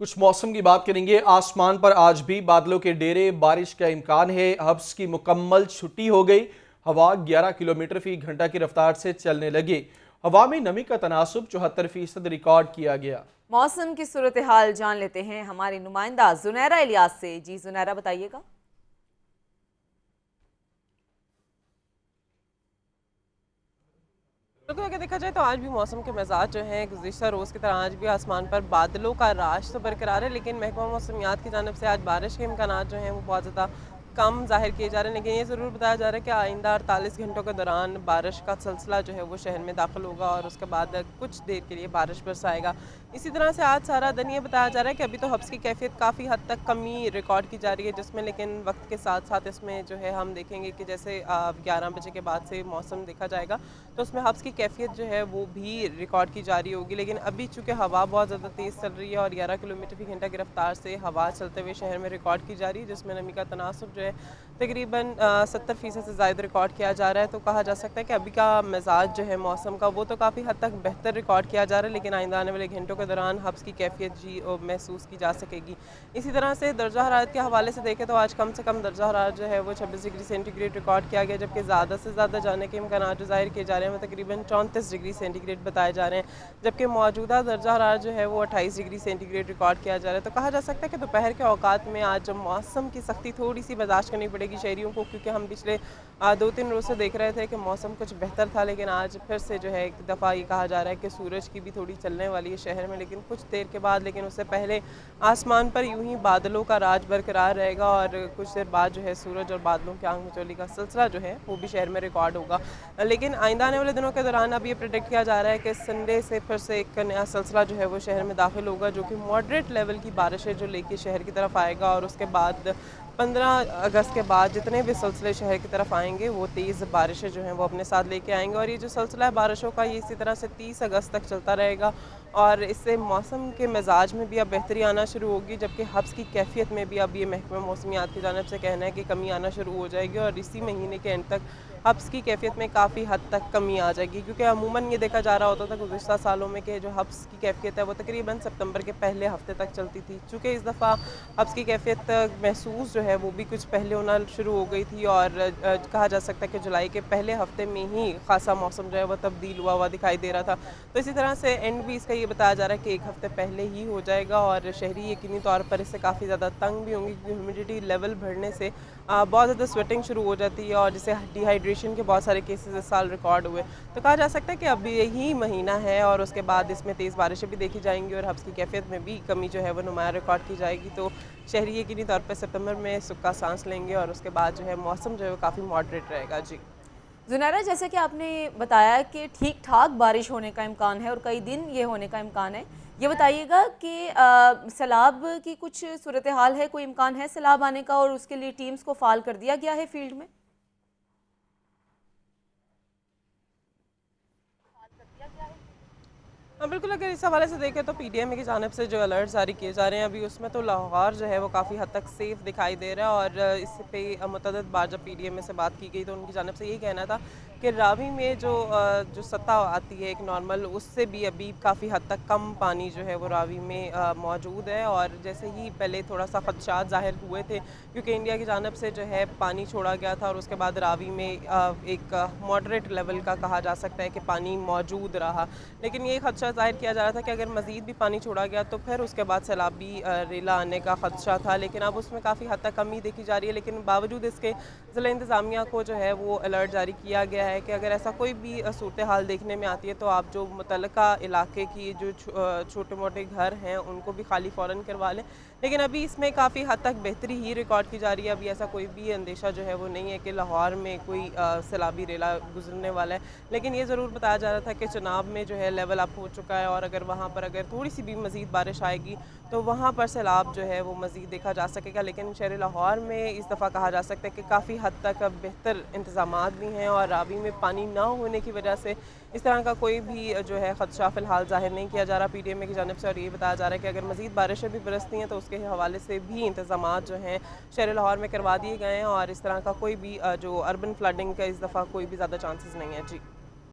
कुछ मौसम की बात करेंगे। आसमान पर आज भी बादलों के डेरे, बारिश का इम्कान है। हब्स की मुकम्मल छुट्टी हो गई। हवा 11 किलोमीटर फी घंटा की रफ्तार से चलने लगी। हवा में नमी का तनासुब 74% रिकॉर्ड किया गया। मौसम की सूरत हाल जान लेते हैं हमारी नुमाइंदा जुनैरा इलियास से। जी जुनैरा, बताइएगा। बिल्कुल, अगर देखा जाए तो आज भी मौसम के मिजाज जो हैं गुज़िश्ता रोज़ की तरह आज भी आसमान पर बादलों का राज तो बरकरार है, लेकिन महकमा मौसमियात की जानिब से आज बारिश के इम्कानात जो हैं वो बहुत ज़्यादा कम ज़ाहिर किए जा रहे हैं। लेकिन ये ज़रूर बताया जा रहा है कि आइंदा 48 घंटों के दौरान बारिश का सिलसिला जो है वो शहर में दाखिल होगा और उसके बाद कुछ देर के लिए बारिश बरसाएगा। इसी तरह से आज सारा दिन ये बताया जा रहा है कि अभी तो हब्स की कैफियत काफ़ी हद तक कमी रिकॉर्ड की जा रही है, जिसमें लेकिन वक्त के साथ साथ इसमें जो है हम देखेंगे कि जैसे 11 बजे के बाद से मौसम देखा जाएगा तो उसमें हब्स की कैफियत जो है वो भी रिकॉर्ड की जा रही होगी। लेकिन अभी चूँकि हवा बहुत ज़्यादा तेज़ चल रही है और 11 किलोमीटर फी घंटा की रफ्तार से हवा चलते हुए शहर में रिकॉर्ड की जा रही है, जिसमें नमी का तनासुब जो है तकरीबन 70% से ज़ायद रिकॉर्ड किया जा रहा है। तो कहा जा सकता है कि अभी का मिजाज जो है मौसम का वो तो काफ़ी हद तक बेहतर रिकॉर्ड किया जा रहा है, लेकिन आइंदा आने वाले घंटों के दौरान हब्स की कैफियत जी महसूस की जा सकेगी। इसी तरह से दर्जा हरारत के हवाले से देखें तो आज कम से कम दर्जा हरारत जो है वो 26 डिग्री सेंटीग्रेड रिकॉर्ड किया गया, जबकि ज़्यादा से ज़्यादा जाने के इम्कान जो ज़ाहिर किए जा रहे हैं वो तकरीबन 34 डिग्री सेंटीग्रेड बताए जा रहे हैं, जबकि मौजूदा दर्जा हरारत जो है वो 28 डिग्री सेंटीग्रेड रिकॉर्ड किया जा रहा है। तो कहा जा सकता है कि दोपहर के औकात में आज मौसम की सख्ती थोड़ी सी बर्दाश्त करनी पड़ेगी शहरियों को, क्योंकि हम पिछले 2-3 रोज़ से देख रहे थे कि मौसम कुछ बेहतर था, लेकिन आज फिर से जो है एक दफ़ा ये कहा जा रहा है कि सूरज की भी थोड़ी चलने वाली है शहर में, लेकिन कुछ देर के बाद, लेकिन उससे पहले आसमान पर यूं ही बादलों का राज बरकरार रहेगा और कुछ देर बाद जो है सूरज और बादलों की आंख मिचौली का सिलसिला जो है वो भी शहर में रिकॉर्ड होगा। लेकिन आइंदा आने वाले दिनों के दौरान अब ये प्रेडिक्ट किया जा रहा है कि संडे से फिर से एक नया सिलसिला जो है वो शहर में दाखिल होगा, जो कि मॉडरेट लेवल की बारिशें जो लेके शहर की तरफ आएगा और उसके बाद 15 अगस्त के बाद जितने भी सिलसिले शहर की तरफ आएंगे वो तेज़ बारिशें जो हैं वो अपने साथ लेके आएंगे। और ये जो सिलसिला है बारिशों का ये इसी तरह से 30 अगस्त तक चलता रहेगा और इससे मौसम के मिजाज में भी अब बेहतरी आना शुरू होगी, जबकि हब्स की कैफियत में भी अब ये महकमा मौसमियात की जानिब से कहना है कि कमी आना शुरू हो जाएगी और इसी महीने के एंड तक हब्स की कैफियत में काफ़ी हद तक कमी आ जाएगी। क्योंकि अमूमन ये देखा जा रहा होता था गुज़िश्ता सालों में कि जो हब्स की कैफियत है वो तकरीबन सितंबर के पहले हफ्ते तक चलती थी। चूँकि इस दफ़ा हब्स की कैफियत महसूस जो है वो भी कुछ पहले होना शुरू हो गई थी और कहा जा सकता है कि जुलाई के पहले हफ्ते में ही खासा मौसम जो है वो तब्दील हुआ दिखाई दे रहा था। तो इसी तरह से एंड भी इसका ये बताया जा रहा है कि एक हफ्ते पहले ही हो जाएगा और शहरी यकीनी तौर पर इससे काफ़ी ज़्यादा तंग भी होंगे, क्योंकि ह्यूमिडिटी लेवल बढ़ने से बहुत ज़्यादा स्वेटिंग शुरू हो जाती है और जिससे डिहाइड्रेशन के बहुत सारे केसेस इस साल रिकॉर्ड हुए। तो कहा जा सकता है कि अभी यही महीना है और उसके बाद इसमें तेज़ बारिशें भी देखी जाएंगी और हब्स की कैफियत में भी कमी जो है वो नुमाया रिकॉर्ड की जाएगी। तो शहरी यकीनी तौर पर सितंबर में सुक्का सांस लेंगे और उसके बाद जो है मौसम जो है वो काफ़ी मॉडरेट रहेगा। जी जुनैरा, जैसे कि आपने बताया कि ठीक ठाक बारिश होने का इम्कान है और कई दिन ये होने का इम्कान है, ये बताइएगा कि सैलाब की कुछ सूरत हाल है, कोई इम्कान है सैलाब आने का और उसके लिए टीम्स को फाल कर दिया गया है फील्ड में? हाँ बिल्कुल, अगर इस हवाले से देखें तो पीडीएम की जानिब से जो अलर्ट जारी किए जा रहे हैं अभी उसमें तो लाहौर जो है वो काफ़ी हद तक सेफ दिखाई दे रहा है। और इस पे मुतअद्दिद बार जब पीडीएम में से बात की गई तो उनकी जानिब से यही कहना था कि रावी में जो सतह आती है एक नॉर्मल, उससे भी अभी काफ़ी हद तक कम पानी जो है वो रावी में मौजूद है। और जैसे ही पहले थोड़ा सा खदशात ज़ाहिर हुए थे क्योंकि इंडिया की जानिब से जो है पानी छोड़ा गया था और उसके बाद रावी में एक मॉडरेट लेवल का कहा जा सकता है कि पानी मौजूद रहा, लेकिन ये खदशा ज़ाहिर किया जा रहा था कि अगर मज़ीद भी पानी छोड़ा गया तो फिर उसके बाद सैलाबी रेला आने का खदशा था, लेकिन अब उसमें काफ़ी हद तक कमी देखी जा रही है। लेकिन बावजूद इसके ज़िला इंतज़ामिया को जो है वो अलर्ट जारी किया गया है कि अगर ऐसा कोई भी सूरत हाल देखने में आती है तो आप जो मुतल्लिका इलाके की जो छोटे मोटे घर हैं उनको भी खाली फ़ौरन करवा लें। लेकिन अभी इसमें काफ़ी हद तक बेहतरी ही रिकॉर्ड की जा रही है। अभी ऐसा कोई भी अंदेशा जो है वो नहीं है कि लाहौर में कोई सैलाबी रेला गुजरने वाला है, लेकिन ये ज़रूर बताया जा रहा था कि चनाब में जो है लेवल अप हो चुका है और अगर वहाँ पर अगर थोड़ी सी भी मज़ीद बारिश आएगी तो वहाँ पर सैलाब जो है वो मज़ीद देखा जा सकेगा। लेकिन शहर लाहौर में इस दफ़ा कहा जा सकता है कि काफ़ी हद तक अब बेहतर इंतज़ामात भी हैं और रावी में पानी ना होने की वजह से इस तरह का कोई भी जो है खदशा फ़िलहाल ज़ाहिर नहीं किया जा रहा पीडीएम की जानिब से। और ये बताया जा रहा है कि अगर मज़ीद बारिशें भी बरसती हैं तो उसके हवाले से भी इंतज़ामात जो हैं शहर लाहौर में करवा दिए गए हैं और इस तरह का कोई भी जो अर्बन फ्लडिंग का इस दफ़ा कोई भी ज़्यादा चांसेस नहीं है। जी।